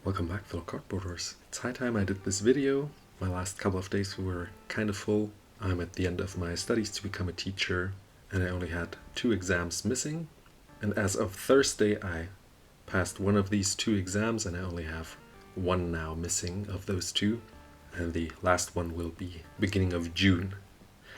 Welcome back, fellow cardboarders. It's high time I did this video. My last couple of days were kind of full. I'm at the end of my studies to become a teacher, and I only had 2 exams missing. And as of Thursday, I passed one of these 2 exams, and I only have 1 now missing of those 2. And the last one will be beginning of June.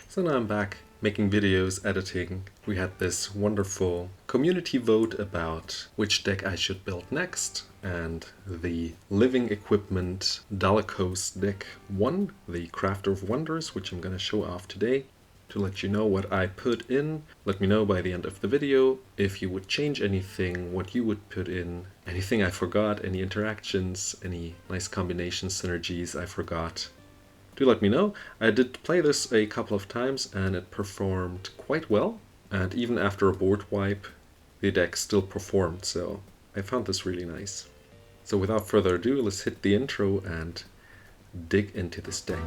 So now I'm back making videos, editing. We had this wonderful community vote about which deck I should build next, and the living equipment Dalakos deck won, the Crafter of Wonders, which I'm going to show off today. To let you know what I put in, let me know by the end of the video if you would change anything, what you would put in, anything I forgot, any interactions, any nice combinations, synergies I forgot. Do let me know. I did play this a couple of times and it performed quite well, and even after a board wipe the deck still performed, so I found this really nice. So without further ado, let's hit the intro and dig into this deck.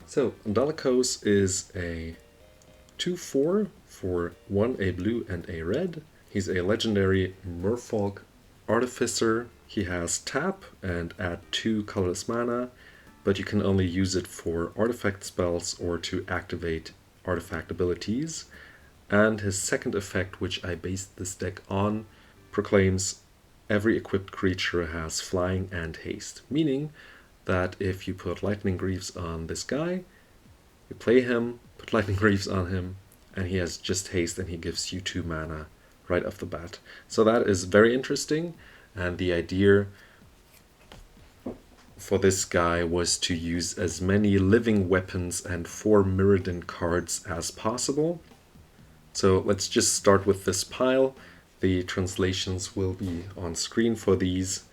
So Dalakos is a 2/4 for 1 a blue and a red. He's a legendary Merfolk Artificer. He has tap and add 2 colorless mana, but you can only use it for artifact spells or to activate artifact abilities. And his second effect, which I based this deck on, proclaims every equipped creature has flying and haste, meaning that if you put Lightning Greaves on this guy, you play him, put Lightning Greaves on him, and he has just haste and he gives you 2 mana right off the bat. So that is very interesting, and the idea for this guy was to use as many living weapons and 4 Mirrodin cards as possible. So let's just start with this pile. The translations will be on screen for these,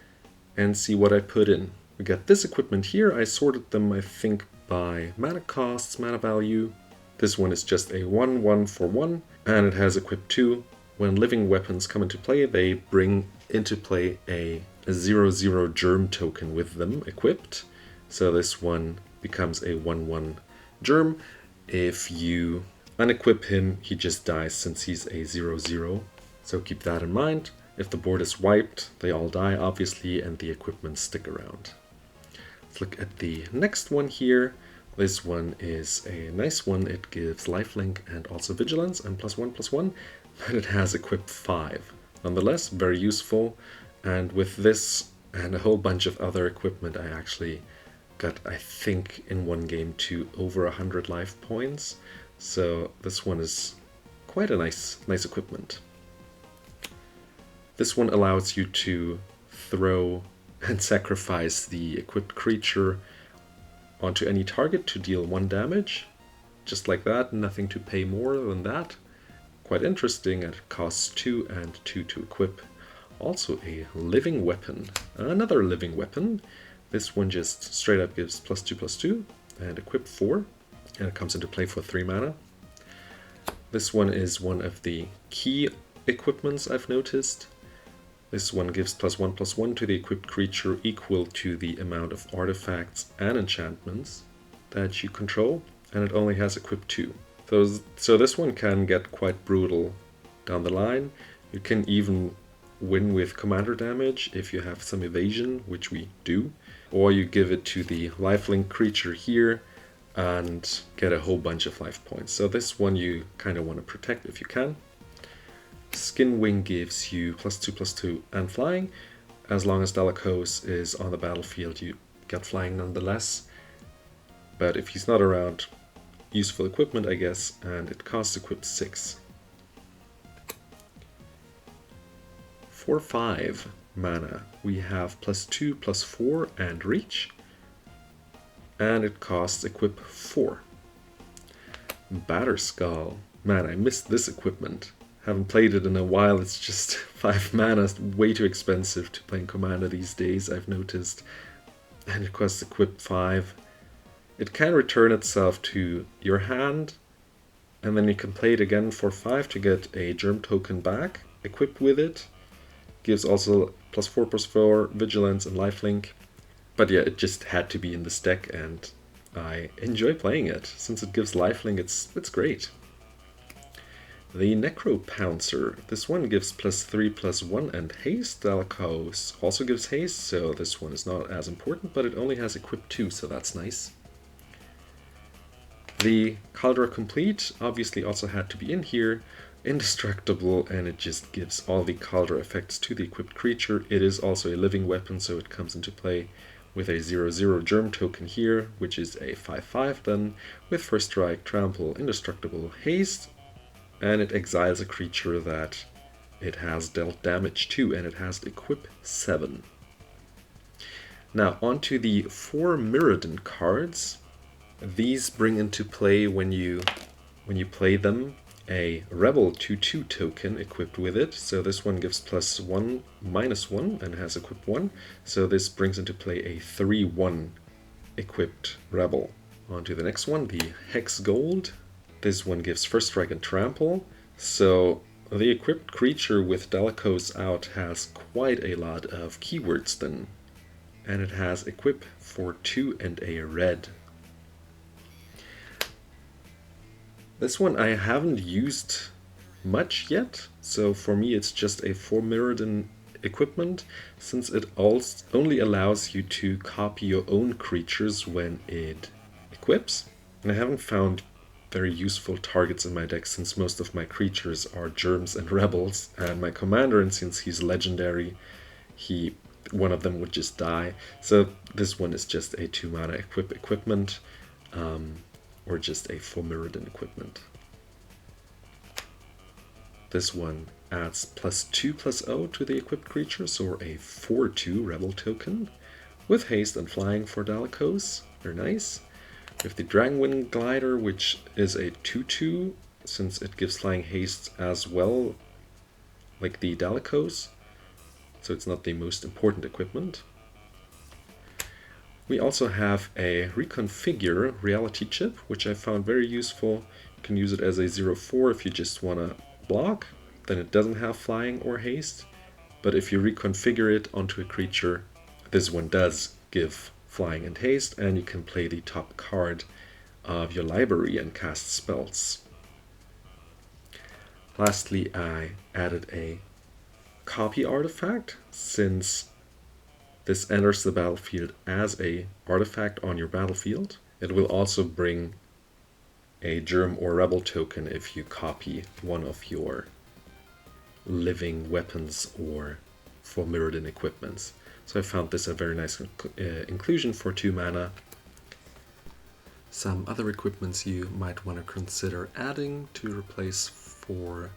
and see what I put in. We got this equipment here. I sorted them, I think, by mana costs, mana value. This one is just a 1/1 for 1, and it has equip 2. When living weapons come into play, they bring into play a 0/0 germ token with them equipped. So this one becomes a 1/1 germ. If you unequip him, he just dies since he's a 0/0. So keep that in mind. If the board is wiped, they all die, obviously, and the equipments stick around. Let's look at the next one here. This one is a nice one. It gives lifelink and also vigilance and +1/+1, but it has equip 5. Nonetheless, very useful. And with this and a whole bunch of other equipment, I actually got, I think, in one game to over 100 life points. So this one is quite a nice equipment. This one allows you to throw and sacrifice the equipped creature onto any target to deal 1 damage. Just like that, nothing to pay more than that. Quite interesting, it costs 2 and 2 to equip. Also a living weapon, another living weapon. This one just straight up gives +2/+2 and equip 4, and it comes into play for 3 mana. This one is one of the key equipments I've noticed. This one gives +1/+1 to the equipped creature equal to the amount of artifacts and enchantments that you control, and it only has equip 2. So this one can get quite brutal down the line. You can even win with commander damage if you have some evasion, which we do, or you give it to the lifelink creature here and get a whole bunch of life points. So this one you kind of want to protect if you can. Skin Wing gives you +2/+2 and flying. As long as Dalakos is on the battlefield, you get flying nonetheless. But if he's not around, useful equipment, I guess, and it costs equip 6. For 5 mana, we have +2/+4 and reach, and it costs equip 4. Batterskull. Man, I missed this equipment. Haven't played it in a while. It's just 5 mana, way too expensive to play in Commander these days, I've noticed. And it costs equip 5. It can return itself to your hand, and then you can play it again for 5 to get a germ token back, equipped with it. Gives also +4/+4, vigilance and lifelink. But yeah, it just had to be in this deck, and I enjoy playing it. Since it gives lifelink, it's great. The Necro Pouncer. This one gives +3/+1 and haste. Dalakos also gives haste, so this one is not as important, but it only has equip 2, so that's nice. The Caldera Complete obviously also had to be in here. Indestructible, and it just gives all the Caldera effects to the equipped creature. It is also a living weapon, so it comes into play with a 0/0 germ token here, which is a 5/5 then, with First Strike, Trample, Indestructible, Haste, and it exiles a creature that it has dealt damage to, and it has equip 7. Now onto the 4 Mirrodin cards. These bring into play when you play them a Rebel 2/2 token equipped with it. So this one gives +1/-1 and has equip 1. So this brings into play a 3/1 equipped Rebel. On to the next one, the Hex Gold. This one gives First Strike and Trample. So the equipped creature with Dalakos out has quite a lot of keywords then. And it has equip for 2 and a red. This one I haven't used much yet, so for me it's just a 4 Mirrodin equipment, since it only allows you to copy your own creatures when it equips. And I haven't found very useful targets in my deck, since most of my creatures are germs and rebels, and my commander, and since he's legendary, one of them would just die. So this one is just a 2 mana equipment. Or just a 4 Mirrodin equipment. This one adds +2/+0 to the equipped creature, so a 4/2 Rebel token, with haste and flying for Dalakos. Very nice. We have the Dragonwind Glider, which is a 2/2, since it gives flying haste as well, like the Dalakos, so it's not the most important equipment. We also have a Reconfigure Reality Chip, which I found very useful. You can use it as a 0/4 if you just want to block, then it doesn't have flying or haste. But if you reconfigure it onto a creature, this one does give flying and haste, and you can play the top card of your library and cast spells. Lastly, I added a copy artifact, since this enters the battlefield as a artifact on your battlefield. It will also bring a germ or rebel token if you copy one of your living weapons or 4 Mirrodin equipments. So I found this a very nice inclusion for 2 mana. Some other equipments you might want to consider adding to replace for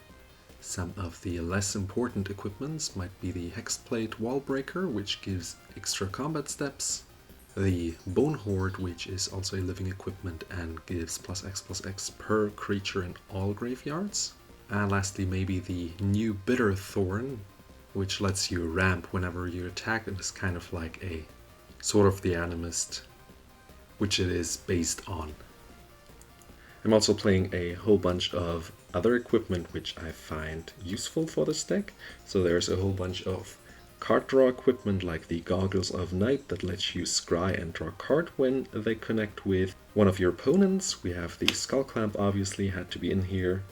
some of the less important equipments might be the Hexplate Wallbreaker, which gives extra combat steps, the Bone Horde, which is also a living equipment and gives +X/+X per creature in all graveyards, and lastly maybe the new Bitter Thorn, which lets you ramp whenever you attack and is kind of like a Sword of the Animist, which it is based on. I'm also playing a whole bunch of other equipment which I find useful for this deck. So there's a whole bunch of card draw equipment like the Goggles of Night that lets you scry and draw a card when they connect with one of your opponents. We have the Skull Clamp, obviously had to be in here.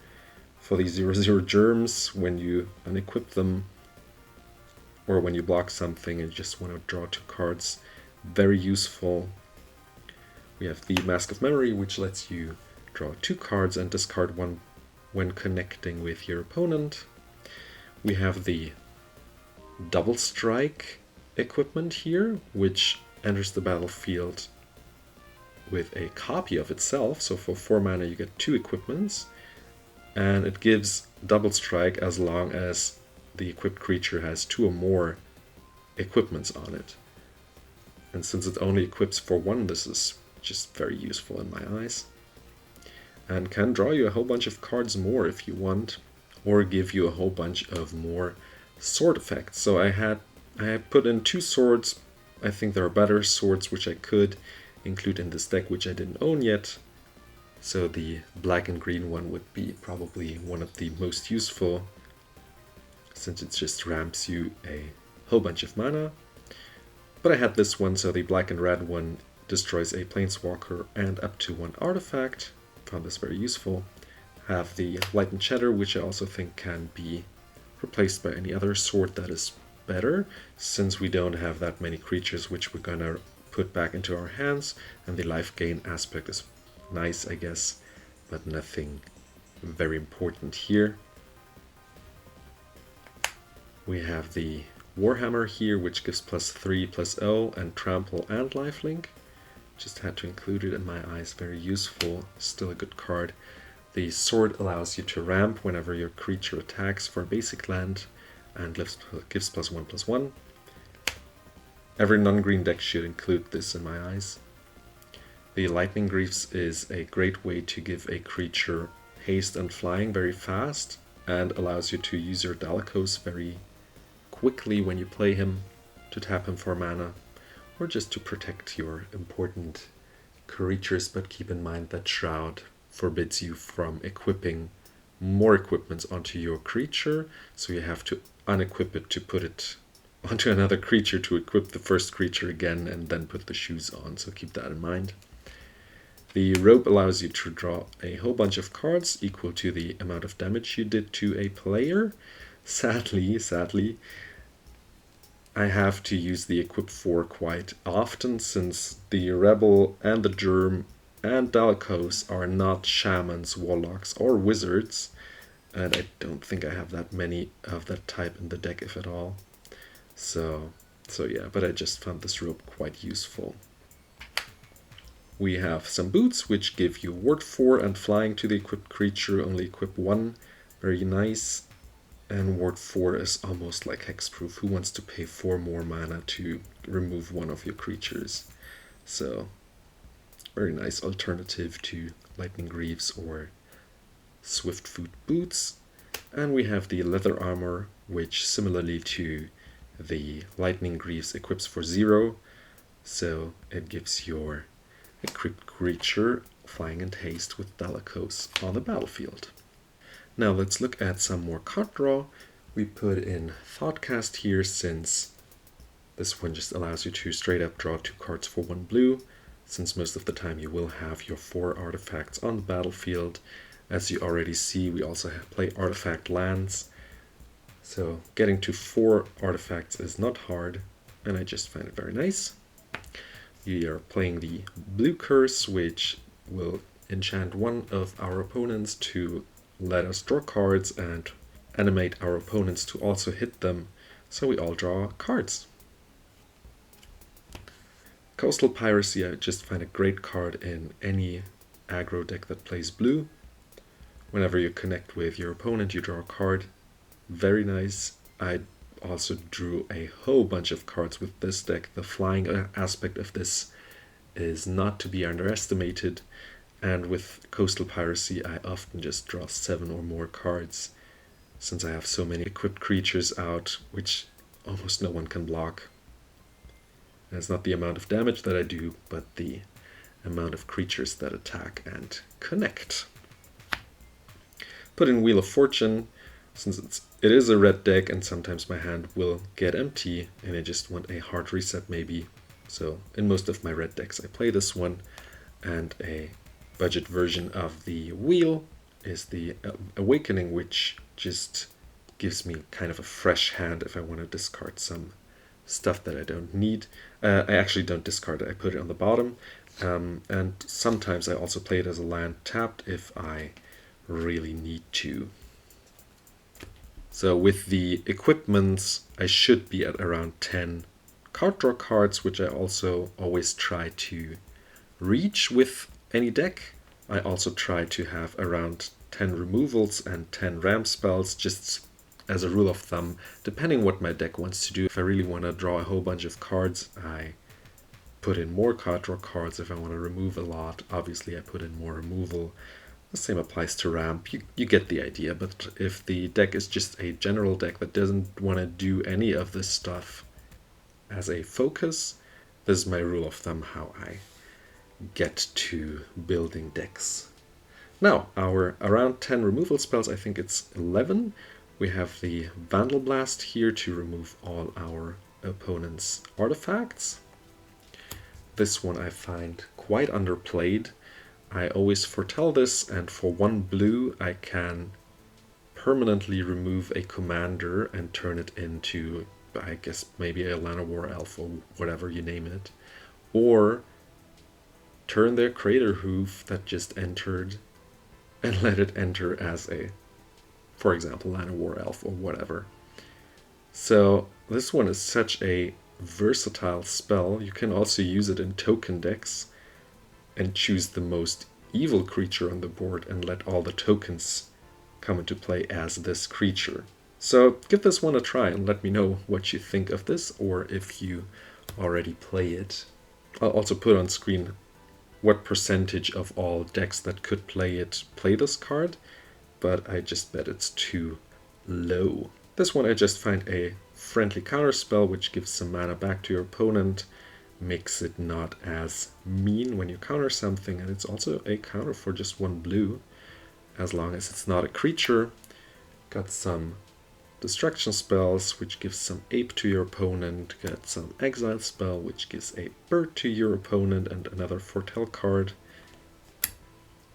For the 0/0 germs, when you unequip them or when you block something and you just want to draw 2 cards, very useful. We have the Mask of Memory, which lets you draw 2 cards and discard 1 when connecting with your opponent. We have the Double Strike equipment here, which enters the battlefield with a copy of itself. So for 4 mana you get 2 equipments, and it gives Double Strike as long as the equipped creature has 2 or more equipments on it. And since it only equips for 1, this is just very useful in my eyes. And can draw you a whole bunch of cards more if you want, or give you a whole bunch of more sword effects. So I had put in 2 swords. I think there are better swords which I could include in this deck, which I didn't own yet. So the black and green one would be probably one of the most useful, since it just ramps you a whole bunch of mana. But I had this one, so the black and red one destroys a planeswalker and up to 1 artifact. Found this very useful. have the Light Enchanter, which I also think can be replaced by any other sword that is better, since we don't have that many creatures which we're gonna put back into our hands, and the life gain aspect is nice, I guess, but nothing very important here. We have the Warhammer here, which gives +3/+0 and trample and lifelink. Just had to include it in my eyes, very useful, still a good card. The sword allows you to ramp whenever your creature attacks for basic land and gives +1/+1. Every non-green deck should include this in my eyes. The Lightning Greaves is a great way to give a creature haste and flying very fast, and allows you to use your Dalakos very quickly when you play him to tap him for mana, or just to protect your important creatures, but keep in mind that Shroud forbids you from equipping more equipments onto your creature, so you have to unequip it to put it onto another creature to equip the first creature again and then put the shoes on, so keep that in mind. The Rope allows you to draw a whole bunch of cards equal to the amount of damage you did to a player. Sadly, I have to use the Equip 4 quite often, since the Rebel and the Germ and Dalakos are not Shamans, Warlocks, or Wizards, and I don't think I have that many of that type in the deck, if at all. So yeah, but I just found this rope quite useful. We have some boots, which give you Ward 4 and flying to the equipped creature, only equip 1, very nice. And Ward 4 is almost like hexproof. Who wants to pay 4 more mana to remove one of your creatures? So, very nice alternative to Lightning Greaves or Swiftfoot boots. And we have the Leather Armor, which similarly to the Lightning Greaves equips for 0. So it gives your equipped creature flying and haste with Dalakos on the battlefield. Now let's look at some more card draw. We put in Thoughtcast here, since this one just allows you to straight up draw 2 cards for 1 blue, since most of the time you will have your 4 artifacts on the battlefield. As you already see, we also play artifact lands, so getting to 4 artifacts is not hard, and I just find it very nice. We are playing the Blue Curse, which will enchant one of our opponents to let us draw cards and animate our opponents to also hit them, so we all draw cards. Coastal Piracy, I just find a great card in any aggro deck that plays blue. Whenever you connect with your opponent, you draw a card. Very nice. I also drew a whole bunch of cards with this deck. The flying aspect of this is not to be underestimated, and with Coastal Piracy I often just draw 7 or more cards, since I have so many equipped creatures out, which almost no one can block. And it's not the amount of damage that I do, but the amount of creatures that attack and connect. Put in Wheel of Fortune, since it is a red deck and sometimes my hand will get empty and I just want a hard reset maybe. So in most of my red decks I play this one, and a budget version of the wheel is the Awakening, which just gives me kind of a fresh hand if I want to discard some stuff that I don't need. I actually don't discard it, I put it on the bottom, and sometimes I also play it as a land tapped if I really need to. So with the equipments I should be at around 10 card draw cards, which I also always try to reach with any deck. I also try to have around 10 removals and 10 ramp spells, just as a rule of thumb, depending what my deck wants to do. If I really want to draw a whole bunch of cards, I put in more card draw cards. If I want to remove a lot, obviously I put in more removal. The same applies to ramp, you get the idea. But if the deck is just a general deck that doesn't want to do any of this stuff as a focus, this is my rule of thumb how I get to building decks. Now, our around 10 removal spells, I think it's 11. We have the Vandal Blast here to remove all our opponent's artifacts. This one I find quite underplayed. I always foretell this, and for 1 blue I can permanently remove a commander and turn it into, I guess, maybe a Llanowar elf or whatever you name it. Or turn their crater hoof that just entered and let it enter as a, for example, Llanowar elf or whatever. So this one is such a versatile spell. You can also use it in token decks and choose the most evil creature on the board and let all the tokens come into play as this creature. So give this one a try and let me know what you think of this, or if you already play it. I'll also put on screen what percentage of all decks that could play it play this card, but I just bet it's too low. This one I just find a friendly counterspell which gives some mana back to your opponent, makes it not as mean when you counter something, and it's also a counter for just 1 blue, as long as it's not a creature. Got some destruction spells, which gives some ape to your opponent. Got some exile spell, which gives a bird to your opponent, and another foretell card.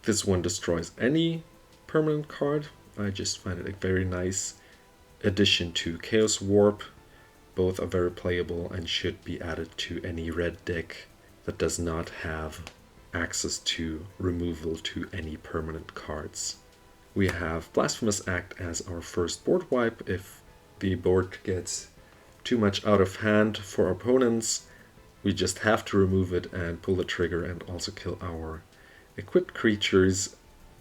This one destroys any permanent card. I just find it a very nice addition to Chaos Warp. Both are very playable and should be added to any red deck that does not have access to removal to any permanent cards. We have Blasphemous Act as our first board wipe. If the board gets too much out of hand for our opponents, we just have to remove it and pull the trigger and also kill our equipped creatures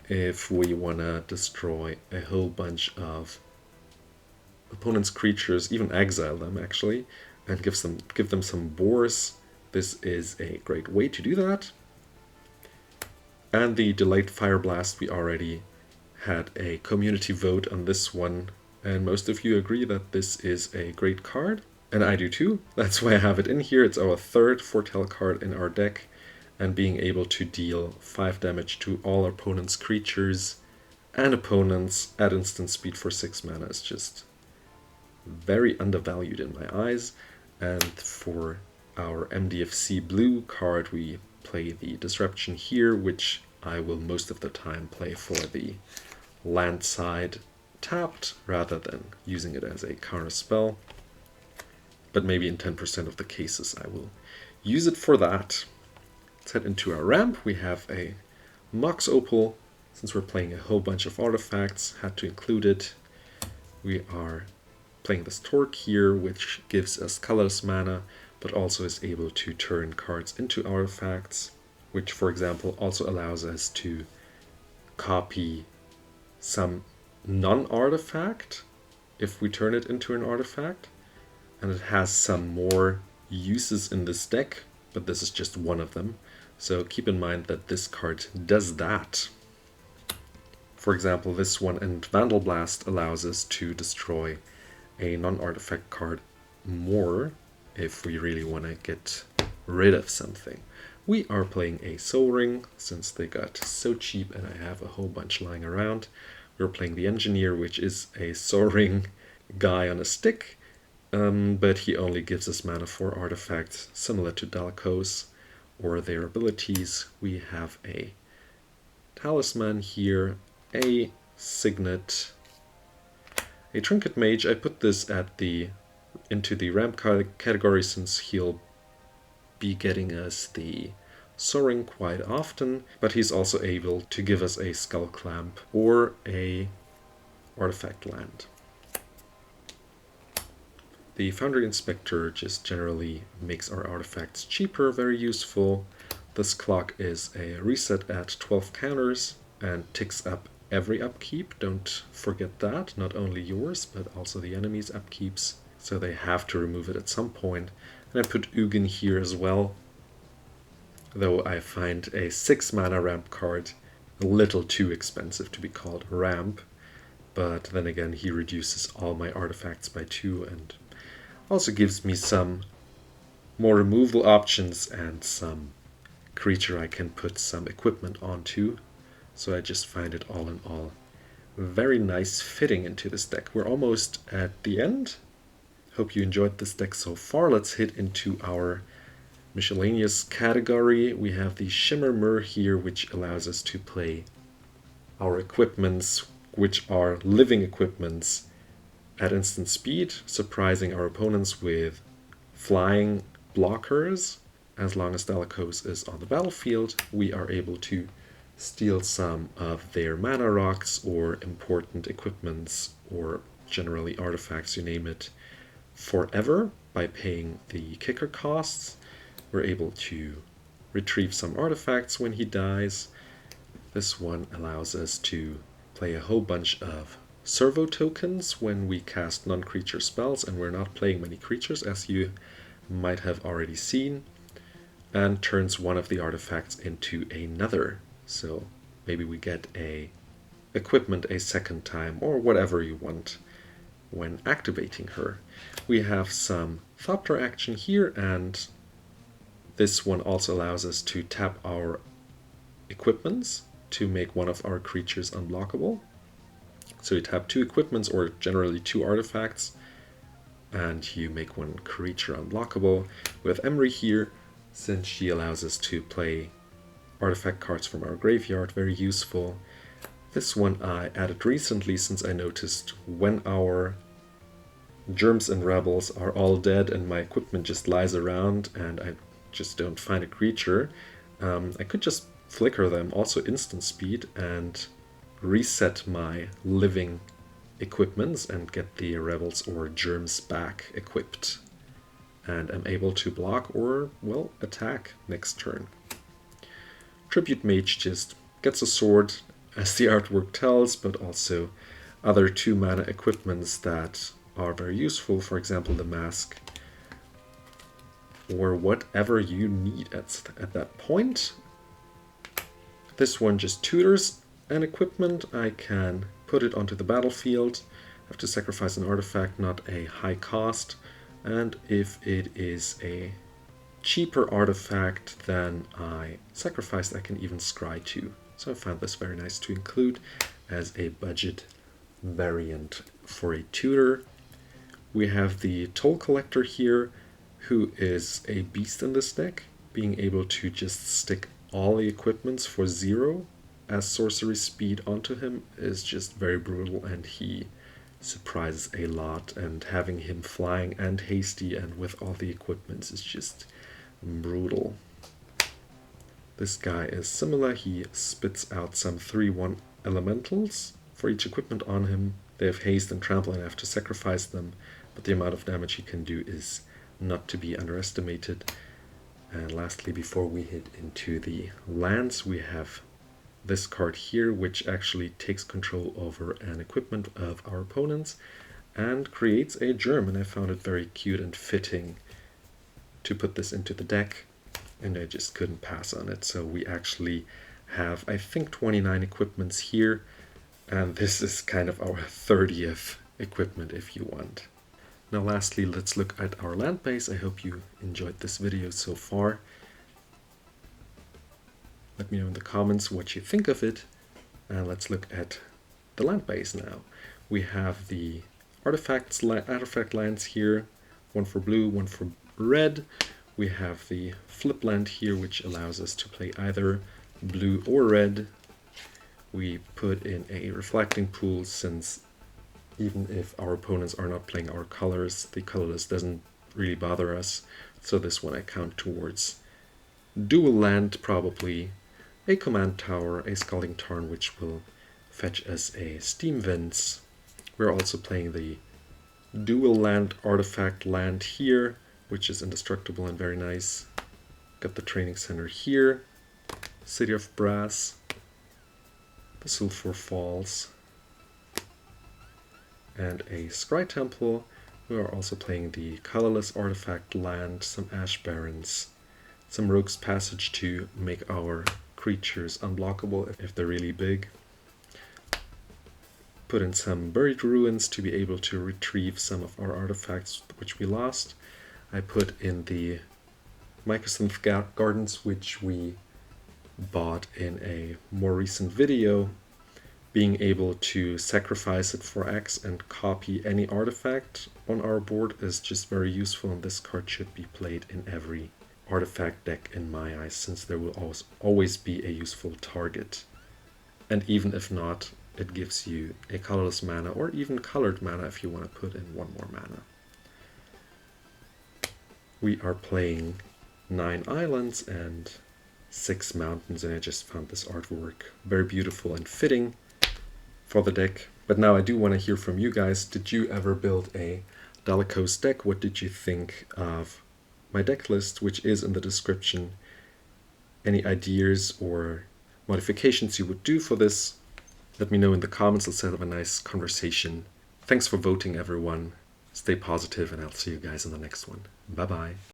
if we want to destroy a whole bunch of opponent's creatures, even exile them actually, and give them some boars. This is a great way to do that. And the Delayed Fire Blast, we already had a community vote on this one, and most of you agree that this is a great card, and I do too. That's why I have it in here. It's our 3rd foretell card in our deck, and being able to deal 5 damage to all our opponent's creatures and opponents at instant speed for 6 mana is just very undervalued in my eyes. And for our MDFC blue card, we play the Disruption here, which I will most of the time play for the land side tapped rather than using it as a counter spell. But maybe in 10% of the cases I will use it for that. Let's head into our ramp. We have a Mox Opal. Since we're playing a whole bunch of artifacts, had to include it. We are playing this Torque here, which gives us colorless mana, but also is able to turn cards into artifacts, which, for example, also allows us to copy some non-artifact if we turn it into an artifact. And it has some more uses in this deck, but this is just one of them. So keep in mind that this card does that. For example, this one and Vandal Blast allows us to destroy a non-artifact card more if we really want to get rid of something. We are playing a Soul Ring since they got so cheap and I have a whole bunch lying around. We're playing the Engineer, which is a Soul Ring guy on a stick, but he only gives us mana for artifacts similar to Dalakos or their abilities. We have a Talisman here, a Signet, a Trinket Mage. I put this into the ramp category since he'll be getting us the Soaring quite often, but he's also able to give us a Skull Clamp or a artifact land. The Foundry Inspector just generally makes our artifacts cheaper, very useful. This clock is a reset at 12 counters and ticks up every upkeep. Don't forget that, not only yours, but also the enemy's upkeeps. So they have to remove it at some point. And I put Ugin here as well, though I find a 6 mana ramp card a little too expensive to be called ramp. But then again, he reduces all my artifacts by 2 and also gives me some more removal options and some creature I can put some equipment onto. So I just find it all in all very nice fitting into this deck. We're almost at the end. Hope you enjoyed this deck so far. Let's hit into our miscellaneous category, we have the Shimmer Myrrh here, which allows us to play our equipments, which are living equipments, at instant speed, surprising our opponents with flying blockers. As long as Dalakos is on the battlefield, we are able to steal some of their mana rocks or important equipments or generally artifacts, you name it, forever by paying the kicker costs. We're able to retrieve some artifacts when he dies. This one allows us to play a whole bunch of servo tokens when we cast non-creature spells and we're not playing many creatures, as you might have already seen, and turns one of the artifacts into another. So maybe we get a equipment a second time or whatever you want when activating her. We have some Thopter action here, and this one also allows us to tap our equipments to make one of our creatures unblockable. So you tap 2 equipments, or generally 2 artifacts, and you make one creature unblockable. With Emery here, since she allows us to play artifact cards from our graveyard, very useful. This one I added recently since I noticed when our Germs and Rebels are all dead and my equipment just lies around and I just don't find a creature, I could just flicker them, also instant speed, and reset my living equipments and get the Rebels or Germs back equipped. And I'm able to block or, well, attack next turn. Tribute Mage just gets a sword, as the artwork tells, but also other 2 mana equipments that are very useful, for example the mask, or whatever you need at that point. This one just tutors an equipment. I can put it onto the battlefield. I have to sacrifice an artifact, not a high cost, and if it is a cheaper artifact than I sacrificed, I can even scry 2. So I found this very nice to include as a budget variant for a tutor. We have the Toll Collector here, who is a beast in this deck, being able to just stick all the equipments for 0 as sorcery speed onto him is just very brutal, and he surprises a lot, and having him flying and hasty and with all the equipments is just brutal. This guy is similar. He spits out some 3/1 elementals for each equipment on him. They have haste and trample and I have to sacrifice them, but the amount of damage he can do is not to be underestimated. And lastly, before we hit into the lands, we have this card here, which actually takes control over an equipment of our opponents and creates a germ, and I found it very cute and fitting to put this into the deck, and I just couldn't pass on it. So we actually have, I think, 29 equipments here, and this is kind of our 30th equipment if you want. Now lastly, let's look at our land base. I hope you enjoyed this video so far. Let me know in the comments what you think of it, and let's look at the land base now. We have the artifact lands here, 1 for blue, 1 for red. We have the flip land here, which allows us to play either blue or red. We put in a reflecting pool, since even if our opponents are not playing our colors, the colorless doesn't really bother us. So this one I count towards dual land, probably a command tower, a Scalding Tarn, which will fetch us a Steam Vents. We're also playing the dual land artifact land here, which is indestructible and very nice. Got the training center here, City of Brass, the Sulphur Falls, and a Scry Temple. We are also playing the colorless artifact land, some Ash Barrens, some Rogue's Passage to make our creatures unblockable if they're really big. Put in some Buried Ruins to be able to retrieve some of our artifacts which we lost. I put in the Mycosynth Gardens, which we bought in a more recent video. Being able to sacrifice it for X and copy any artifact on our board is just very useful, and this card should be played in every artifact deck in my eyes, since there will always be a useful target. And even if not, it gives you a colorless mana, or even colored mana if you want to put in one more mana. We are playing 9 islands and 6 mountains, and I just found this artwork very beautiful and fitting for the deck. But now I do want to hear from you guys. Did you ever build a Dalakos deck? What did you think of my deck list, which is in the description? Any ideas or modifications you would do for this? Let me know in the comments. Let's have a nice conversation. Thanks for voting, everyone. Stay positive, and I'll see you guys in the next one. Bye-bye.